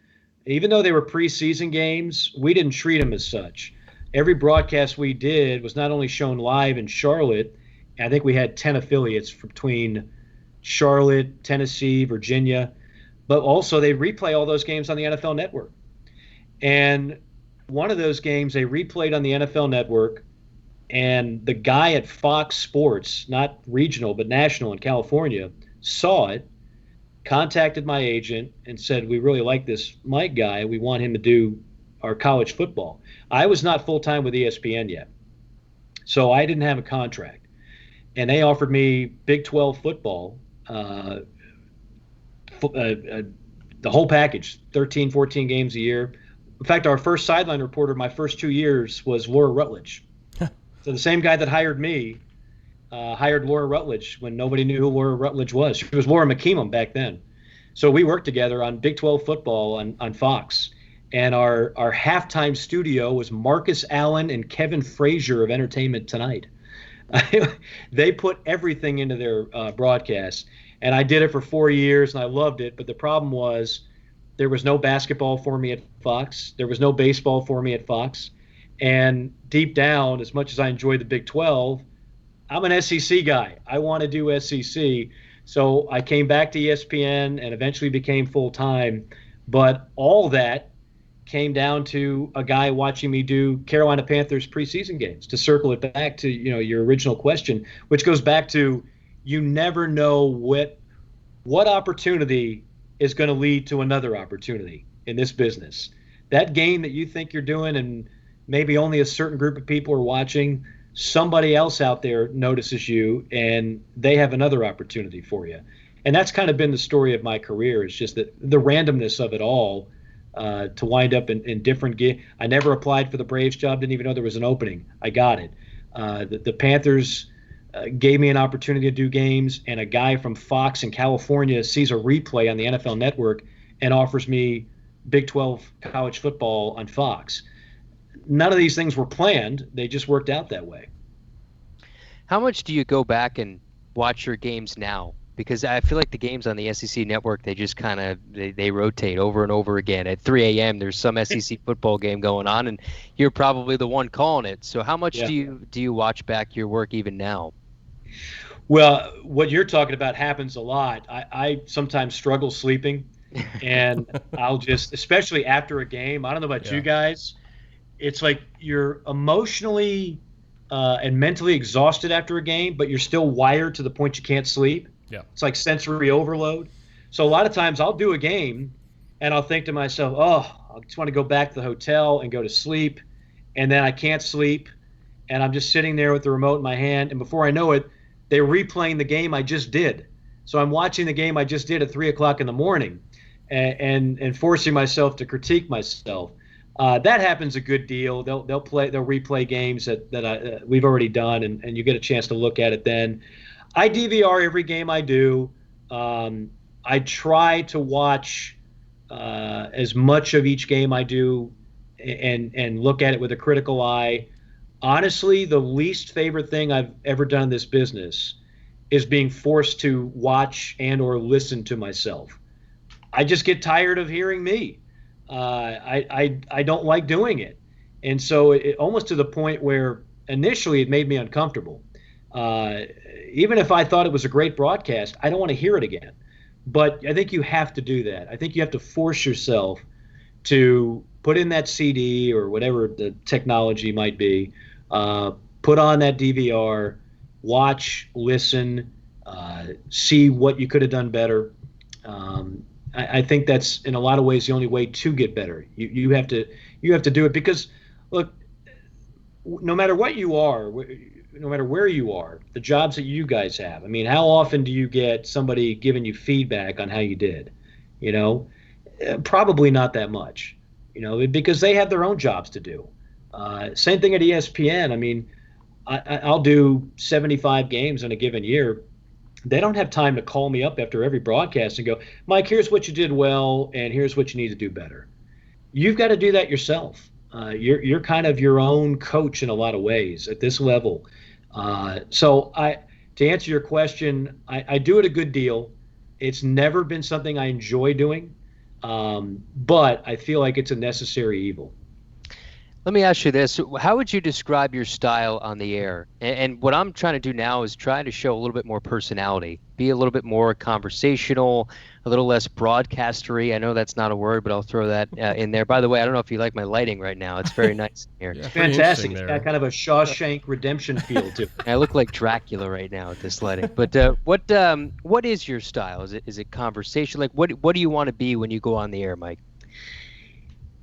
Even though they were preseason games, we didn't treat them as such. every broadcast we did was not only shown live in Charlotte. I think we had 10 affiliates between Charlotte, Tennessee, Virginia, but also they replay all those games on the NFL Network. And one of those games they replayed on the NFL Network, and the guy at Fox Sports, not regional but national in California, saw it, contacted my agent, and said, "We really like this Mike guy. We want him to do our college football." I was not full time with ESPN yet, so I didn't have a contract, and they offered me Big 12 football, the whole package, 13, 14 games a year. In fact, our first sideline reporter my first 2 years was Laura Rutledge. So the same guy that hired me hired Laura Rutledge when nobody knew who Laura Rutledge was. She was Laura McKeeman back then. So we worked together on Big 12 football on Fox. And our halftime studio was Marcus Allen and Kevin Frazier of Entertainment Tonight. They put everything into their broadcast. And I did it for 4 years, and I loved it. But the problem was there was no basketball for me at Fox. There was no baseball for me at Fox. And deep down, as much as I enjoy the Big 12, I'm an SEC guy. I want to do SEC. So I came back to ESPN and eventually became full-time. But all that came down to a guy watching me do Carolina Panthers preseason games, to circle it back to your original question, which goes back to you never know what opportunity is going to lead to another opportunity in this business. That game that you think you're doing and maybe only a certain group of people are watching, somebody else out there notices you and they have another opportunity for you. And that's kind of been the story of my career. It's just that the randomness of it all, to wind up in different gigs. I never applied for the Braves job, didn't even know there was an opening. I got it. The Panthers gave me an opportunity to do games, and a guy from Fox in California sees a replay on the NFL Network and offers me Big 12 college football on Fox. None of these things were planned. They just worked out that way. How much do you go back and watch your games now? Because I feel like the games on the SEC network, they just kind of they rotate over and over again. At 3 a.m., there's some SEC football game going on, and you're probably the one calling it. So how much do you watch back your work even now? Well, what you're talking about happens a lot. I sometimes struggle sleeping, and I'll just, especially after a game, I don't know about you guys, it's like you're emotionally and mentally exhausted after a game, but you're still wired to the point you can't sleep. Yeah. It's like sensory overload. So a lot of times I'll do a game and I'll think to myself, oh, I just want to go back to the hotel and go to sleep. And then I can't sleep. And I'm just sitting there with the remote in my hand. And before I know it, they're replaying the game I just did. So I'm watching the game I just did at 3 o'clock in the morning and forcing myself to critique myself. That happens a good deal. They'll replay games that we've already done, and you get a chance to look at it then. I DVR every game I do. I try to watch as much of each game I do and look at it with a critical eye. Honestly, the least favorite thing I've ever done in this business is being forced to watch and or listen to myself. I just get tired of hearing me. I don't like doing it. And so it almost to the point where initially it made me uncomfortable. Even if I thought it was a great broadcast, I don't want to hear it again. But I think you have to do that. I think you have to force yourself to put in that CD or whatever the technology might be, put on that DVR, watch, listen, see what you could have done better. I think that's in a lot of ways the only way to get better. You have to do it because, look, no matter what you are, no matter where you are, the jobs that you guys have. I mean, how often do you get somebody giving you feedback on how you did? Probably not that much. Because they have their own jobs to do. Same thing at ESPN. I mean, I'll do 75 games in a given year. They don't have time to call me up after every broadcast and go, Mike, here's what you did well, and here's what you need to do better. You've got to do that yourself. You're kind of your own coach in a lot of ways at this level. So to answer your question, I do it a good deal. It's never been something I enjoy doing, but I feel like it's a necessary evil. Let me ask you this. How would you describe your style on the air? And what I'm trying to do now is try to show a little bit more personality, be a little bit more conversational, a little less broadcastery. I know that's not a word, but I'll throw that in there. By the way, I don't know if you like my lighting right now. It's very nice in here. Yeah, pretty Fantastic. interesting It's there. got kind of a Shawshank Redemption feel to it. I look like Dracula right now with this lighting. But what is your style? Is it conversation? Like what do you want to be when you go on the air, Mike?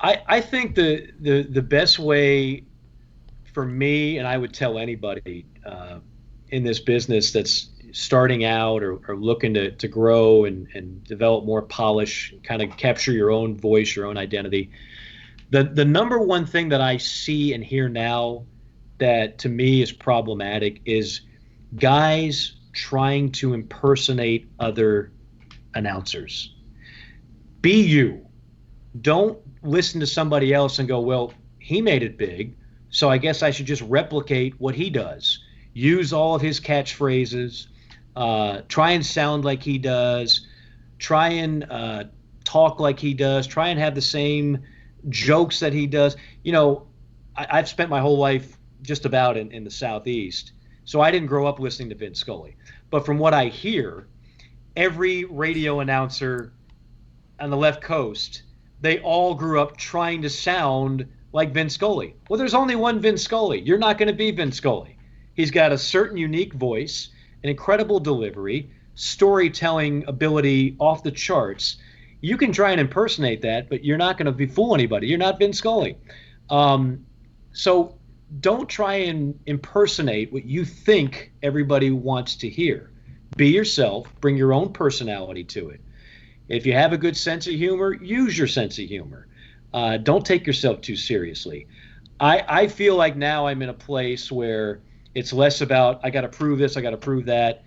I think the best way for me, and I would tell anybody in this business that's starting out or looking to grow and develop more polish, kind of capture your own voice, your own identity. The number one thing that I see and hear now that to me is problematic is guys trying to impersonate other announcers. Be you. Don't listen to somebody else and go, well, he made it big, so I guess I should just replicate what he does. Use all of his catchphrases, try and sound like he does, try and talk like he does, try and have the same jokes that he does. I've spent my whole life just about in the Southeast, so I didn't grow up listening to Vince Scully. But from what I hear, every radio announcer on the left coast, they all grew up trying to sound like Vince Scully. Well, there's only one Vince Scully. You're not going to be Vince Scully. He's got a certain unique voice, an incredible delivery, storytelling ability off the charts. You can try and impersonate that, but you're not going to fool anybody. You're not Vince Scully. So don't try and impersonate what you think everybody wants to hear. Be yourself. Bring your own personality to it. If you have a good sense of humor, use your sense of humor. Don't take yourself too seriously. I feel like now I'm in a place where it's less about I got to prove this, I got to prove that.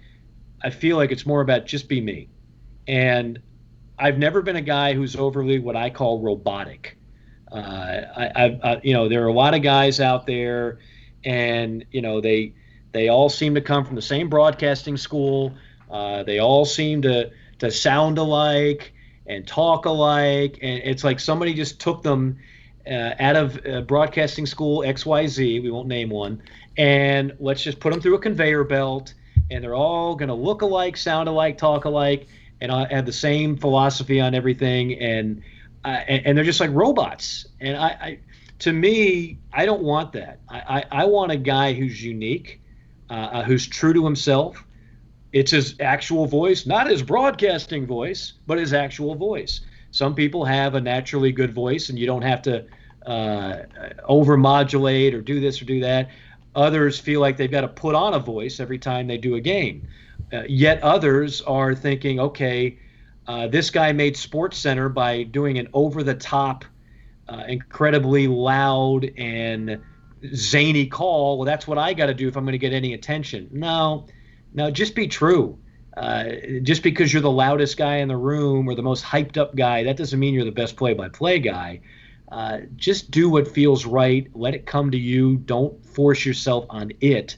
I feel like it's more about just be me. And I've never been a guy who's overly what I call robotic. There are a lot of guys out there, and they all seem to come from the same broadcasting school. They all seem to sound alike and talk alike, and it's like somebody just took them out of broadcasting school XYZ, we won't name one, and let's just put them through a conveyor belt, and they're all going to look alike, sound alike, talk alike, and have the same philosophy on everything, and they're just like robots. And to me, I don't want that. I want a guy who's unique, who's true to himself. It's his actual voice, not his broadcasting voice, but his actual voice. Some people have a naturally good voice, and you don't have to over-modulate or do this or do that. Others feel like they've got to put on a voice every time they do a game. Yet others are thinking, okay, this guy made SportsCenter by doing an over-the-top, incredibly loud and zany call. Well, that's what I got to do if I'm going to get any attention. No, just be true. Just because you're the loudest guy in the room or the most hyped up guy, that doesn't mean you're the best play-by-play guy. Just do what feels right. Let it come to you. Don't force yourself on it.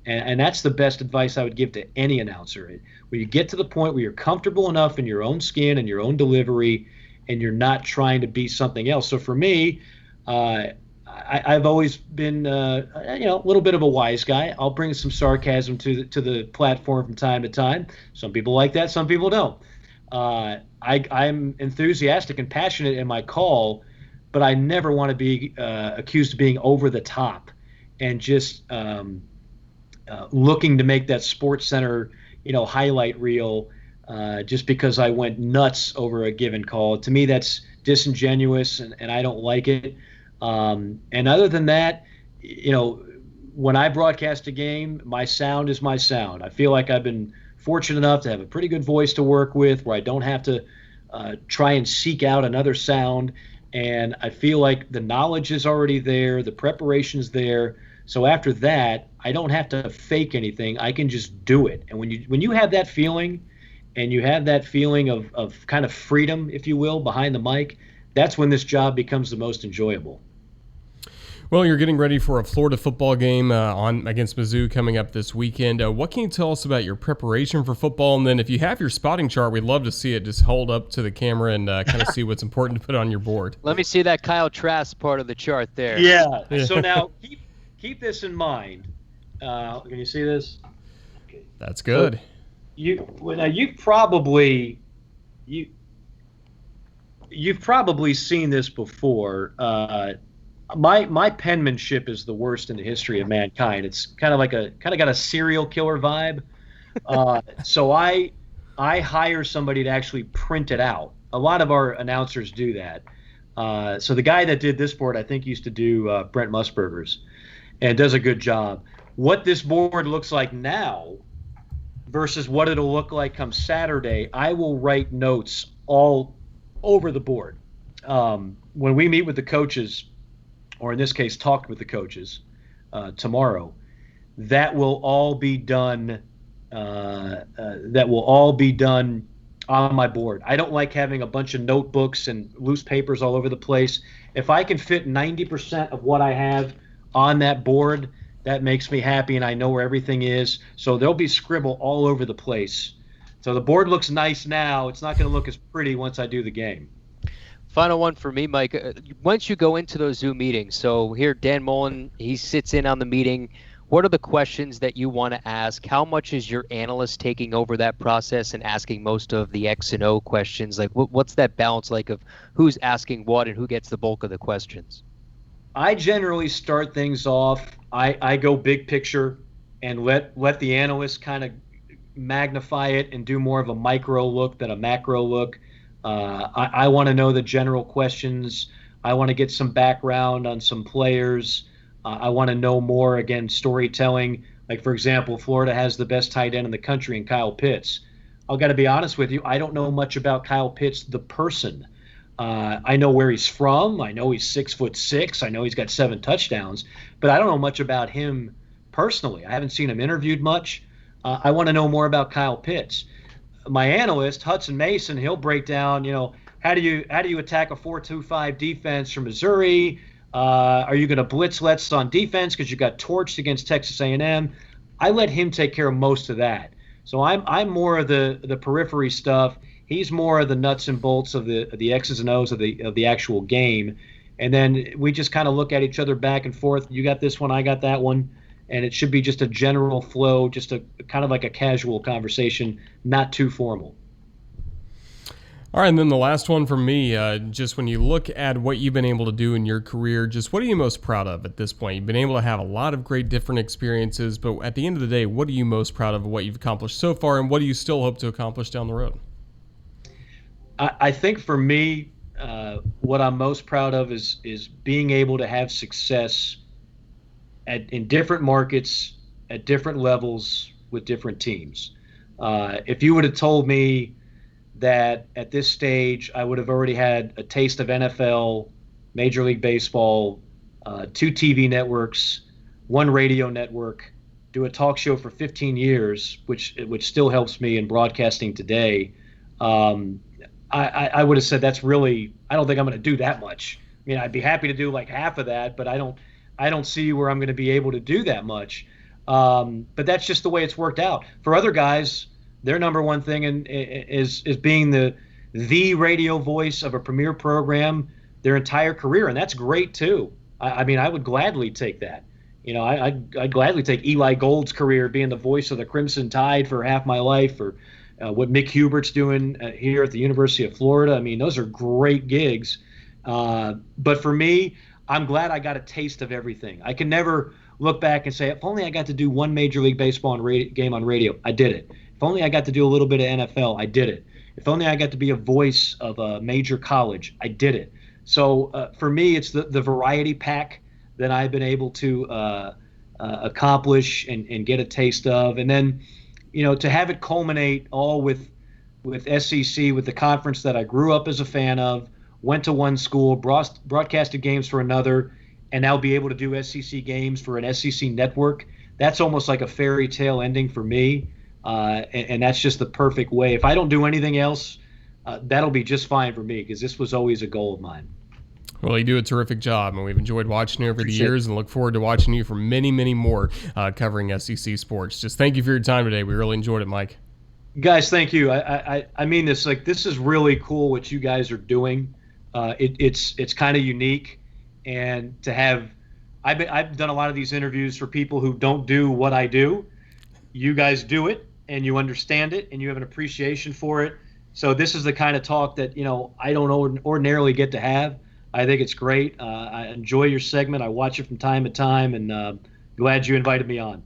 And that's the best advice I would give to any announcer. When you get to the point where you're comfortable enough in your own skin and your own delivery, and you're not trying to be something else. So for me, I've always been, a little bit of a wise guy. I'll bring some sarcasm to the platform from time to time. Some people like that. Some people don't. I'm enthusiastic and passionate in my call, but I never want to be accused of being over the top and just looking to make that SportsCenter, highlight reel just because I went nuts over a given call. To me, that's disingenuous, and I don't like it. And other than that, when I broadcast a game, my sound is my sound. I feel like I've been fortunate enough to have a pretty good voice to work with where I don't have to try and seek out another sound. And I feel like the knowledge is already there, the preparation's there. So after that, I don't have to fake anything. I can just do it. And when you have that feeling, and you have that feeling of kind of freedom, if you will, behind the mic, that's when this job becomes the most enjoyable. Well, you're getting ready for a Florida football game on against Mizzou coming up this weekend. What can you tell us about your preparation for football? And then if you have your spotting chart, we'd love to see it. Just hold up to the camera and kind of see what's important to put on your board. Let me see that Kyle Trask part of the chart there. Yeah. So now keep this in mind. Can you see this? Okay. That's good. So you've probably seen this before. My penmanship is the worst in the history of mankind. It's kind of got a serial killer vibe. So I hire somebody to actually print it out. A lot of our announcers do that. So the guy that did this board, I think, used to do Brent Musburger's, and does a good job. What this board looks like now versus what it'll look like come Saturday, I will write notes all over the board. When we meet with the coaches, or in this case, talk with the coaches tomorrow, that will all be done. That will all be done on my board. I don't like having a bunch of notebooks and loose papers all over the place. If I can fit 90% of what I have on that board, that makes me happy, and I know where everything is. So there'll be scribble all over the place. So the board looks nice now. It's not going to look as pretty once I do the game. Final one for me, Mike. Once you go into those Zoom meetings, so here Dan Mullen, he sits in on the meeting. What are the questions that you want to ask? How much is your analyst taking over that process and asking most of the X and O questions? Like, what's that balance like of who's asking what and who gets the bulk of the questions? I generally start things off. I go big picture and let the analyst kind of magnify it and do more of a micro look than a macro look. I want to know the general questions. I want to get some background on some players. I want to know more, again, storytelling. Like, for example, Florida has the best tight end in the country in Kyle Pitts. I've got to be honest with you. I don't know much about Kyle Pitts, the person. I know where he's from. I know he's 6'6". I know he's got 7 touchdowns, but I don't know much about him personally. I haven't seen him interviewed much. I want to know more about Kyle Pitts. My analyst, Hudson Mason, he'll break down, how do you attack a 4-2-5 defense from Missouri? Are you going to blitz lets on defense because you got torched against Texas A&M? I let him take care of most of that. So I'm more of the periphery stuff. He's more of the nuts and bolts of the X's and O's of the actual game. And then we just kind of look at each other back and forth. You got this one, I got that one. And it should be just a general flow, just a kind of like a casual conversation, not too formal. All right, and then the last one from me, just when you look at what you've been able to do in your career, just what are you most proud of at this point? You've been able to have a lot of great different experiences, but at the end of the day, what are you most proud of what you've accomplished so far, and what do you still hope to accomplish down the road? I think for me, what I'm most proud of is being able to have success in different markets, at different levels, with different teams. If you would have told me that at this stage I would have already had a taste of NFL, Major League Baseball, 2 TV networks, 1 radio network, do a talk show for 15 years, which still helps me in broadcasting today, I would have said that's really, I don't think I'm going to do that much. I mean, I'd be happy to do like half of that, but I don't see where I'm going to be able to do that much. But that's just the way it's worked out. For other guys, their number one thing is being the radio voice of a premier program their entire career, and that's great too. I mean, I would gladly take that. I'd gladly take Eli Gold's career, being the voice of the Crimson Tide for half my life, or what Mick Hubert's doing here at the University of Florida. I mean, those are great gigs. But for me, I'm glad I got a taste of everything. I can never look back and say, if only I got to do 1 Major League Baseball game on radio, I did it. If only I got to do a little bit of NFL, I did it. If only I got to be a voice of a major college, I did it. So for me, it's the variety pack that I've been able to accomplish and get a taste of. And then, to have it culminate all with SEC, with the conference that I grew up as a fan of, went to one school, broadcasted games for another, and now be able to do SEC games for an SEC network. That's almost like a fairy tale ending for me. And that's just the perfect way. If I don't do anything else, that'll be just fine for me, because this was always a goal of mine. Well, you do a terrific job, and we've enjoyed watching you over the Appreciate years and look forward to watching you for many, many more covering SEC sports. Just thank you for your time today. We really enjoyed it, Mike. Guys, thank you. I mean this. Like, this is really cool what you guys are doing. It's kind of unique, and to have I've done a lot of these interviews for people who don't do what I do. You guys do it, and you understand it, and you have an appreciation for it. So this is the kind of talk that I don't ordinarily get to have. I think it's great. I enjoy your segment. I watch it from time to time, and glad you invited me on.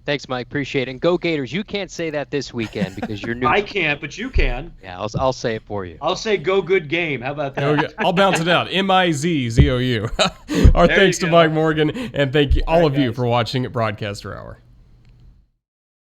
Thanks, Mike. Appreciate it. And go Gators. You can't say that this weekend because you're new. I can't, but you can. Yeah, I'll say it for you. I'll say go good game. How about that? I'll bounce it out. Mizzou. Our thanks to Mike Morgan, and thank you all of you for watching at Broadcaster Hour.